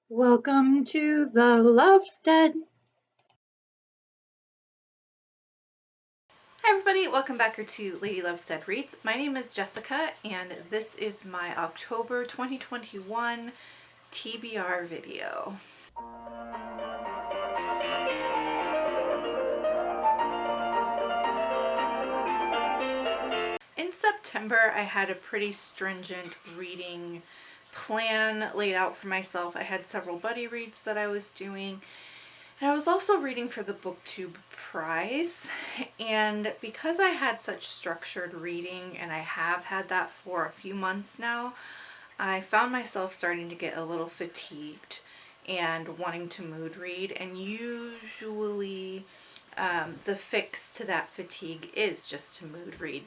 Welcome to the Lovestead. Hi everybody, welcome back to Lady Lovestead Reads. My name is Jessica and this is my October 2021 TBR video. In September, I had a pretty stringent reading plan laid out for myself. I had several buddy reads that I was doing. And I was also reading for the BookTube prize, and because I had such structured reading, and I have had that for a few months now, I found myself starting to get a little fatigued and wanting to mood read, and usually the fix to that fatigue is just to mood read.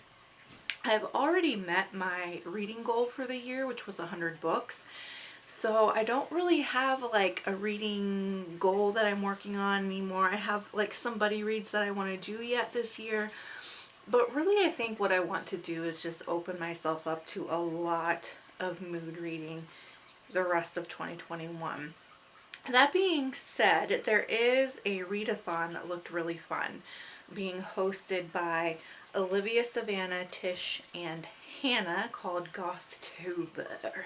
I've already met my reading goal for the year, which was 100 books. So I don't really have like a reading goal that I'm working on anymore. I have like some buddy reads that I want to do yet this year. But really I think what I want to do is just open myself up to a lot of mood reading the rest of 2021. That being said, there is a readathon that looked really fun, being hosted by Olivia, Savannah, Tish, and Hannah, called Gothtober.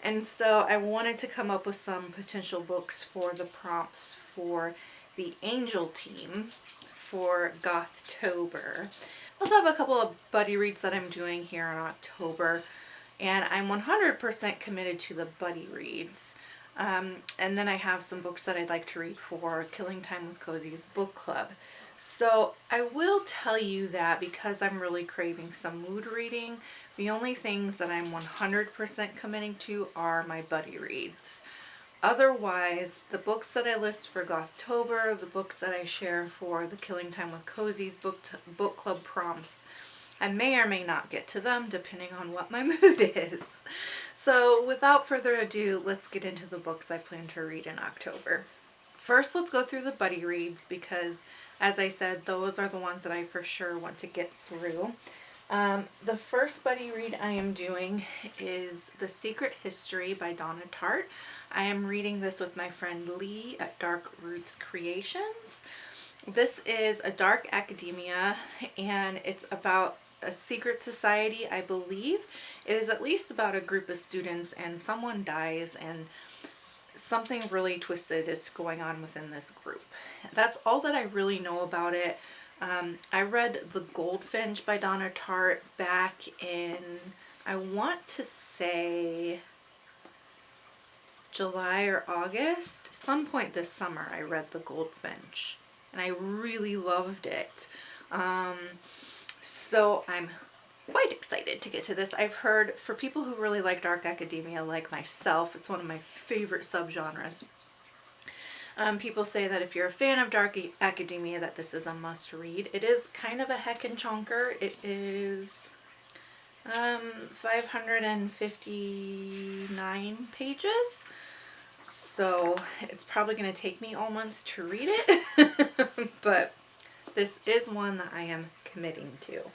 And so I wanted to come up with some potential books for the prompts for the Angel team for Gothtober. I also have a couple of buddy reads that I'm doing here in October, and I'm 100% committed to the buddy reads. And then I have some books that I'd like to read for Killing Time with Cozy's book club. So I will tell you that because I'm really craving some mood reading, the only things that I'm 100% committing to are my buddy reads. Otherwise, the books that I list for Gothtober, the books that I share for the Killing Time with Cozy's book club prompts, I may or may not get to them depending on what my mood is. So without further ado, let's get into the books I plan to read in October. First, let's go through the buddy reads because, as I said, those are the ones that I for sure want to get through. The first buddy read I am doing is The Secret History by Donna Tartt. I am reading this with my friend Lee at Dark Roots Creations. This is a dark academia, and it's about a secret society, I believe. It is at least about a group of students, and someone dies, and something really twisted is going on within this group. That's all that I really know about it. I read The Goldfinch by Donna Tartt back in, I want to say, July or August. Some point this summer I read The Goldfinch, and I really loved it. So I'm quite excited to get to this. I've heard, for people who really like dark academia like myself, it's one of my favorite subgenres. People say that if you're a fan of dark academia, that this is a must read. It is kind of a heckin' chunker. It is 559 pages. So it's probably going to take me all month to read it. But this is one that I am committing to.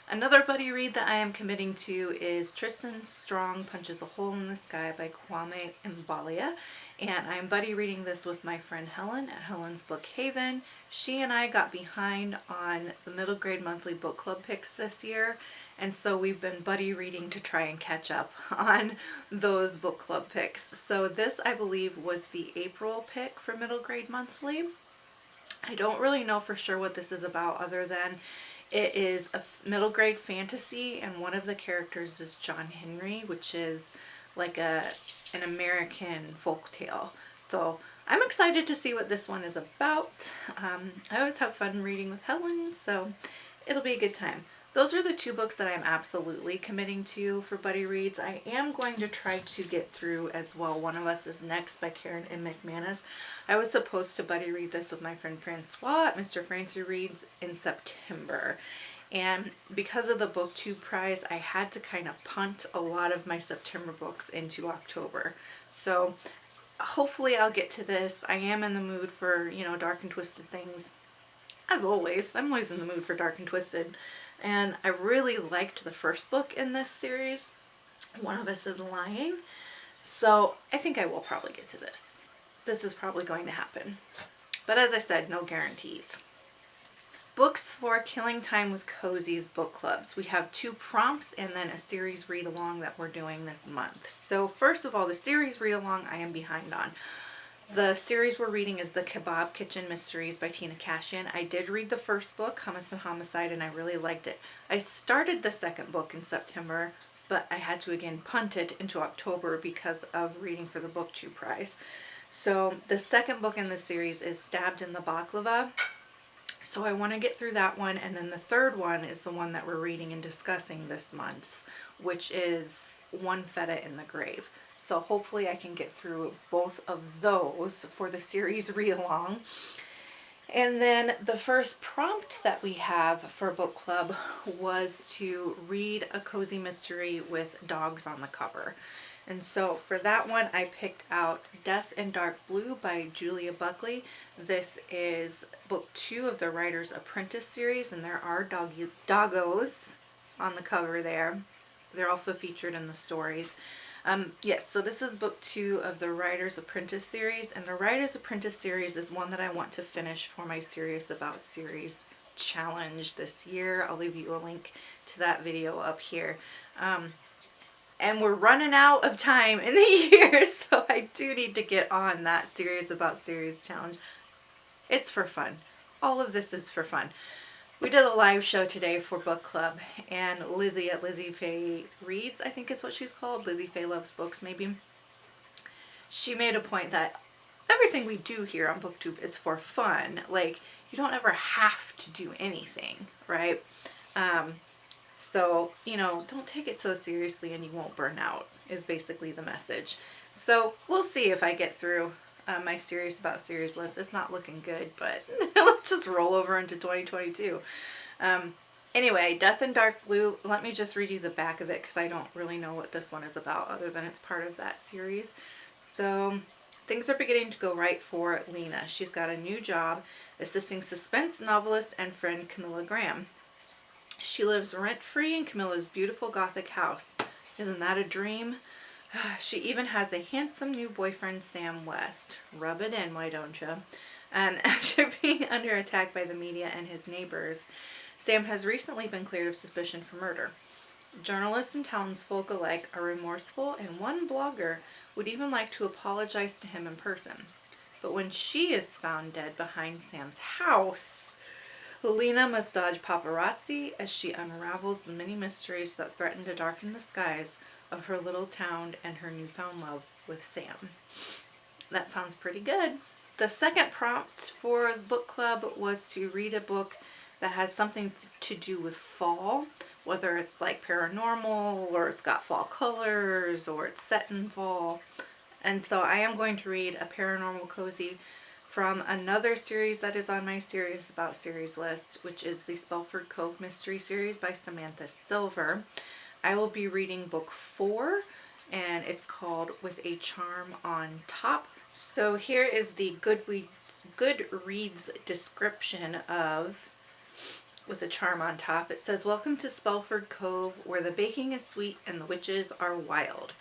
Another buddy read that I am committing to is Tristan Strong Punches a Hole in the Sky by Kwame Mbalia. And I'm buddy reading this with my friend Helen at Helen's Book Haven. She and I got behind on the middle grade monthly book club picks this year. And so we've been buddy reading to try and catch up on those book club picks. So this, I believe, was the April pick for middle grade monthly. I don't really know for sure what this is about other than it is a middle grade fantasy, and one of the characters is John Henry, which is like an American folktale. So I'm excited to see what this one is about. I always have fun reading with Helen, so it'll be a good time. Those are the two books that I'm absolutely committing to for buddy reads. I am going to try to get through as well One of Us Is Next by Karen and McManus. I was supposed to buddy read this with my friend Francois at Mr. Francie Reads in September. And because of the BookTube prize, I had to kind of punt a lot of my September books into October. So hopefully I'll get to this. I am in the mood for, you know, dark and twisted things. As always, I'm always in the mood for dark and twisted. And I really liked the first book in this series, One of Us Is Lying. So I think I will probably get to this. This is probably going to happen. But as I said, no guarantees. Books for Killing Time with Cozy's book clubs. We have 2 prompts and then a series read along that we're doing this month. So first of all, the series read along I am behind on. The series we're reading is The Kebab Kitchen Mysteries by Tina Kashian. I did read the first book, Hummus and Homicide, and I really liked it. I started the second book in September, but I had to again punt it into October because of reading for the BookTube prize. So the second book in the series is Stabbed in the Baklava. So I want to get through that one, and then the third one is the one that we're reading and discussing this month, which is One Feta in the Grave. So hopefully I can get through both of those for the series read along. And then the first prompt that we have for book club was to read a cozy mystery with dogs on the cover. And so for that one, I picked out Death in Dark Blue by Julia Buckley. This is book 2 of the Writer's Apprentice series, and there are doggos on the cover there. They're also featured in the stories. Yes, so this is book 2 of the Writer's Apprentice series, and the Writer's Apprentice series is one that I want to finish for my Serious About Series challenge this year. I'll leave you a link to that video up here. And we're running out of time in the year, so I do need to get on that Serious About Series challenge. It's for fun. All of this is for fun. We did a live show today for book club, and Lizzie at Lizzie Faye Reads, I think is what she's called. Lizzie Faye Loves Books, maybe. She made a point that everything we do here on BookTube is for fun. Like, you don't ever have to do anything, right? So, you know, don't take it so seriously and you won't burn out is basically the message. So we'll see if I get through my Serious About Series list. It's not looking good, but let's just roll over into 2022. Anyway, Death in Dark Blue, let me just read you the back of it because I don't really know what this one is about other than it's part of that series. So things are beginning to go right for Lena. She's got a new job assisting suspense novelist and friend Camilla Graham. She lives rent-free in Camilla's beautiful Gothic house. Isn't that a dream? She even has a handsome new boyfriend, Sam West. Rub it in, why don't you? And after being under attack by the media and his neighbors, Sam has recently been cleared of suspicion for murder. Journalists and townsfolk alike are remorseful, and one blogger would even like to apologize to him in person. But when she is found dead behind Sam's house, Lena must dodge paparazzi as she unravels the many mysteries that threaten to darken the skies of her little town and her newfound love with Sam. That sounds pretty good. The second prompt for book club was to read a book that has something to do with fall, whether it's like paranormal or it's got fall colors or it's set in fall. And so I am going to read a paranormal cozy from another series that is on my Serious About Series list, which is the Spellford Cove Mystery Series by Samantha Silver. I will be reading book 4, and it's called With a Charm on Top. So here is the Goodreads description of With a Charm on Top. It says, "Welcome to Spellford Cove, where the baking is sweet and the witches are wild.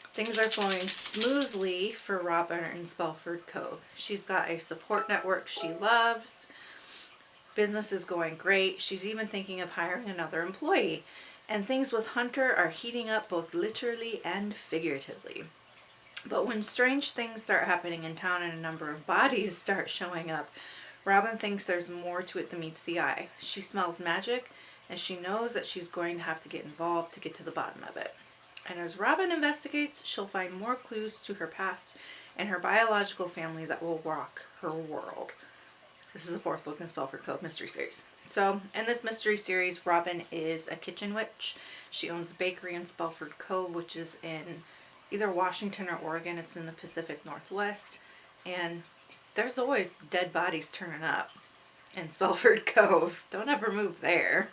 Things are flowing smoothly for Robin in Spellford Cove. She's got a support network she loves. Business is going great. She's even thinking of hiring another employee. And things with Hunter are heating up both literally and figuratively. But when strange things start happening in town and a number of bodies start showing up, Robin thinks there's more to it than meets the eye. She smells magic, and she knows that she's going to have to get involved to get to the bottom of it. And as Robin investigates, she'll find more clues to her past and her biological family that will rock her world." This is the 4th book in Spellford Cove Mystery Series. So, in this mystery series, Robin is a kitchen witch. She owns a bakery in Spellford Cove, which is in either Washington or Oregon. It's in the Pacific Northwest. And there's always dead bodies turning up in Spellford Cove. Don't ever move there.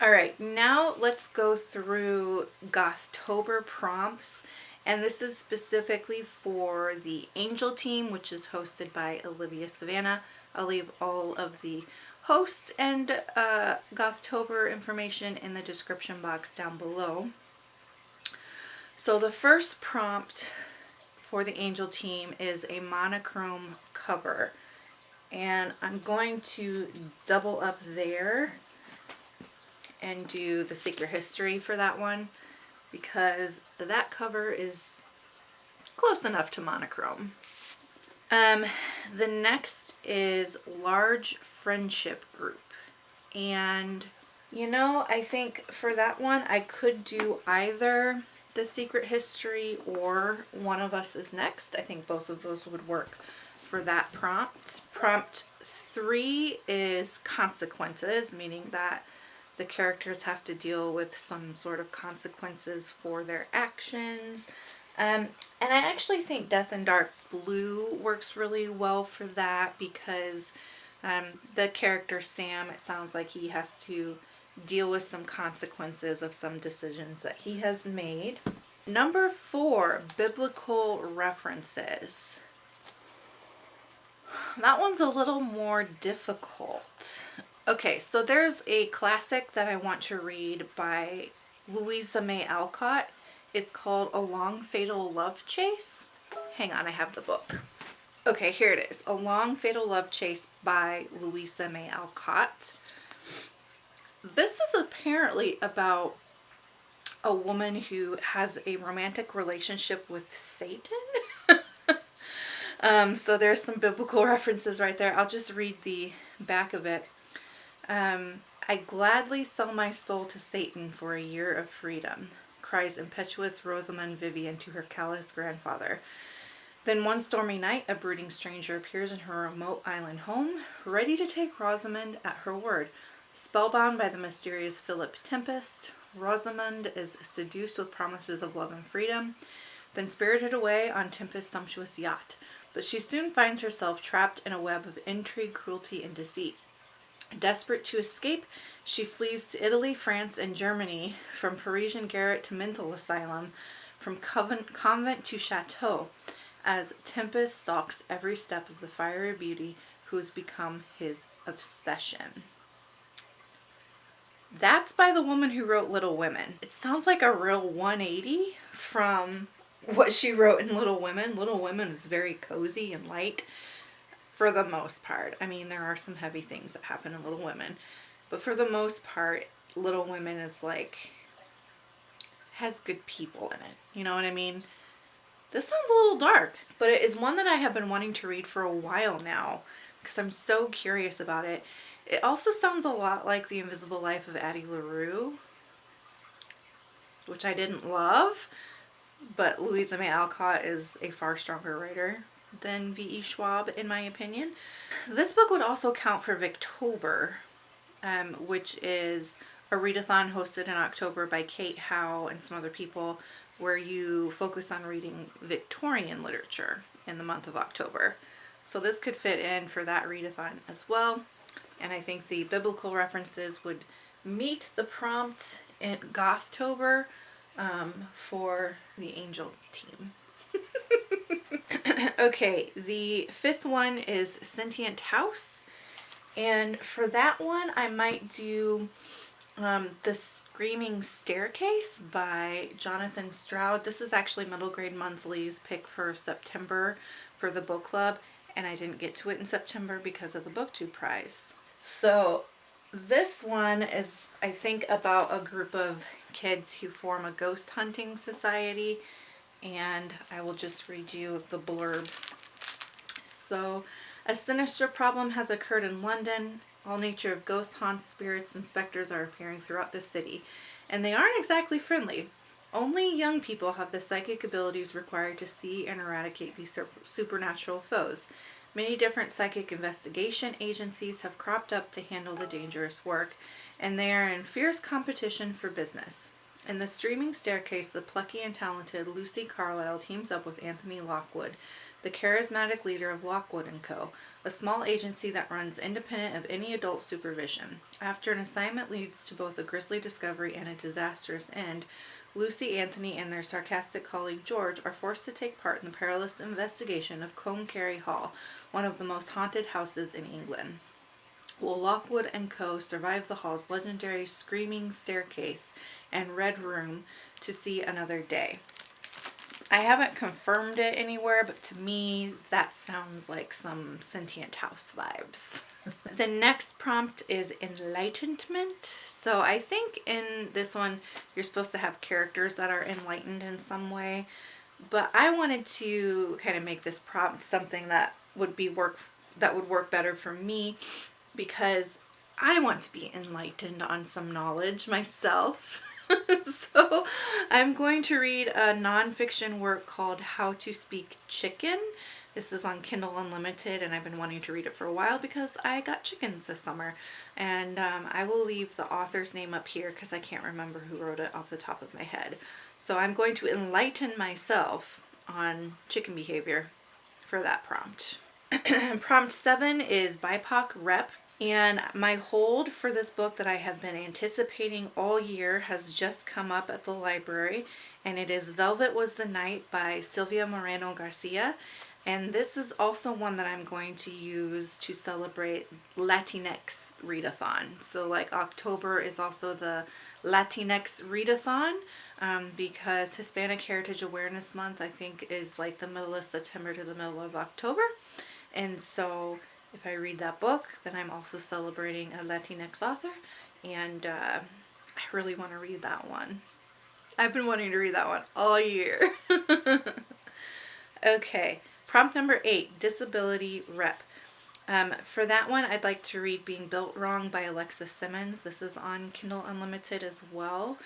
All right, now let's go through Gothtober prompts, and this is specifically for the Angel team, which is hosted by Olivia Savannah. I'll leave all of the hosts and Gothtober information in the description box down below. So the first prompt for the Angel team is a monochrome cover. And I'm going to double up there and do the secret history for that one, because that cover is close enough to monochrome. The next is Large Friendship Group. And, you know, I think for that one, I could do either the secret history or One of Us is Next. I think both of those would work for that prompt. Prompt 3 is consequences, meaning that the characters have to deal with some sort of consequences for their actions. And I actually think Death in Dark Blue works really well for that, because the character Sam, it sounds like he has to deal with some consequences of some decisions that he has made. Number 4, biblical references. That one's a little more difficult. Okay, so there's a classic that I want to read by Louisa May Alcott. It's called A Long Fatal Love Chase. Hang on, I have the book. Okay, here it is. A Long Fatal Love Chase by Louisa May Alcott. This is apparently about a woman who has a romantic relationship with Satan. So there's some biblical references right there. I'll just read the back of it. I gladly sell my soul to Satan for a year of freedom, cries impetuous Rosamund Vivian to her callous grandfather. Then one stormy night, a brooding stranger appears in her remote island home, ready to take Rosamund at her word. Spellbound by the mysterious Philip Tempest, Rosamund is seduced with promises of love and freedom, then spirited away on Tempest's sumptuous yacht. But she soon finds herself trapped in a web of intrigue, cruelty, and deceit. Desperate to escape, she flees to Italy, France, and Germany, from Parisian garret to mental asylum, from convent to chateau, as Tempest stalks every step of the fiery beauty who has become his obsession. That's by the woman who wrote Little Women. It sounds like a real 180 from what she wrote in Little Women. Little Women is very cozy and light for the most part. I mean, there are some heavy things that happen in Little Women, but for the most part, Little Women is like, has good people in it. You know what I mean? This sounds a little dark, but it is one that I have been wanting to read for a while now because I'm so curious about it. It also sounds a lot like The Invisible Life of Addie LaRue, which I didn't love, but Louisa May Alcott is a far stronger writer than V.E. Schwab, in my opinion. This book would also count for Victober, which is a readathon hosted in October by Kate Howe and some other people, where you focus on reading Victorian literature in the month of October. So this could fit in for that readathon as well. And I think the biblical references would meet the prompt in Gothtober for the Angel team. Okay, the 5th one is Sentient House. And for that one, I might do The Screaming Staircase by Jonathan Stroud. This is actually Middle Grade Monthly's pick for September for the book club, and I didn't get to it in September because of the BookTube prize. So this one is, I think, about a group of kids who form a ghost hunting society, and I will just read you the blurb. So, a sinister problem has occurred in London. All nature of ghosts, haunts, spirits, and specters are appearing throughout the city, and they aren't exactly friendly. Only young people have the psychic abilities required to see and eradicate these supernatural foes. Many different psychic investigation agencies have cropped up to handle the dangerous work, and they are in fierce competition for business. In The Streaming Staircase, the plucky and talented Lucy Carlyle teams up with Anthony Lockwood, the charismatic leader of Lockwood & Co., a small agency that runs independent of any adult supervision. After an assignment leads to both a grisly discovery and a disastrous end, Lucy, Anthony, and their sarcastic colleague George are forced to take part in the perilous investigation of Combe Carey Hall, one of the most haunted houses in England. Will Lockwood & Co. survive the hall's legendary Screaming Staircase and Red Room to see another day? I haven't confirmed it anywhere, but to me, that sounds like some sentient house vibes. The next prompt is enlightenment. So I think in this one, you're supposed to have characters that are enlightened in some way. But I wanted to kind of make this prompt something that would work better for me, because I want to be enlightened on some knowledge myself. So I'm going to read a nonfiction work called How to Speak Chicken. This is on Kindle Unlimited, and I've been wanting to read it for a while because I got chickens this summer. And I will leave the author's name up here because I can't remember who wrote it off the top of my head. So I'm going to enlighten myself on chicken behavior for that prompt. Prompt 7 is BIPOC rep. And my hold for this book that I have been anticipating all year has just come up at the library, and it is Velvet Was the Night by Silvia Moreno Garcia. And this is also one that I'm going to use to celebrate Latinx Readathon. So like October is also the Latinx Readathon, because Hispanic Heritage Awareness Month, I think, is like the middle of September to the middle of October. And so if I read that book, then I'm also celebrating a Latinx author, and I really want to read that one. I've been wanting to read that one all year. Okay, prompt number 8, disability rep. For that one, I'd like to read Being Built Wrong by Alexis Simmons. This is on Kindle Unlimited as well.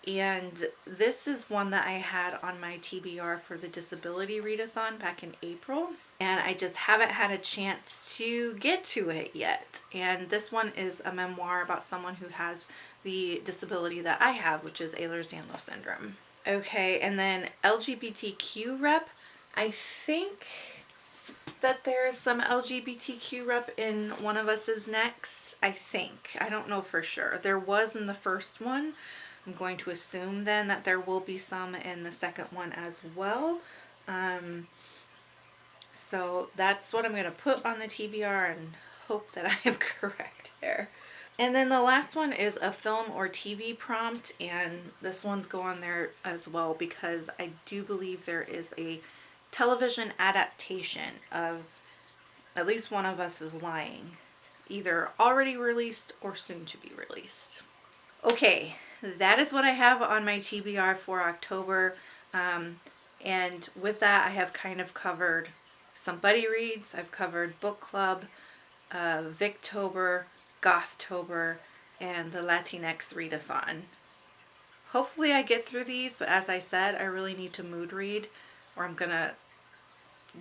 And this is one that I had on my TBR for the Disability Readathon back in April. And I just haven't had a chance to get to it yet. And this one is a memoir about someone who has the disability that I have, which is Ehlers-Danlos syndrome. Okay, and then LGBTQ rep. I think that there is some LGBTQ rep in one of us is next. I think. I don't know for sure. There was in the first one. I'm going to assume then that there will be some in the second one as well. So that's what I'm going to put on the TBR and hope that I am correct there. And then the last one is a film or TV prompt, and this one's go on there as well because I do believe there is a television adaptation of At Least One of Us Is Lying, either already released or soon to be released. Okay, that is what I have on my TBR for October. And with that, I have kind of covered some buddy reads. I've covered book club, Victober, Gothtober, and the Latinx Readathon. Hopefully I get through these, but as I said, I really need to mood read or I'm going to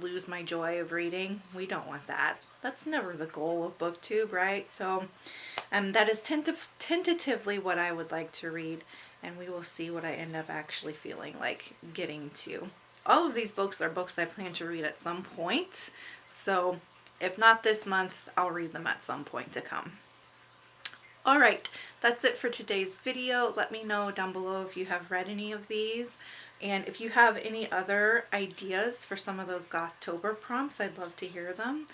lose my joy of reading. We don't want that. That's never the goal of BookTube, right? So that is tentatively what I would like to read, and we will see what I end up actually feeling like getting to. All of these books are books I plan to read at some point, so if not this month, I'll read them at some point to come. Alright, that's it for today's video. Let me know down below if you have read any of these, and if you have any other ideas for some of those Gothtober prompts, I'd love to hear them.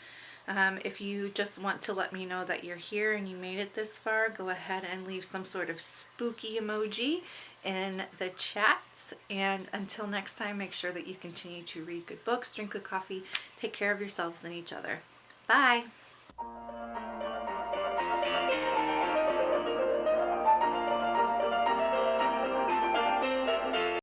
If you just want to let me know that you're here and you made it this far, go ahead and leave some sort of spooky emoji in the chat. And until next time, make sure that you continue to read good books, drink good coffee, take care of yourselves and each other. Bye!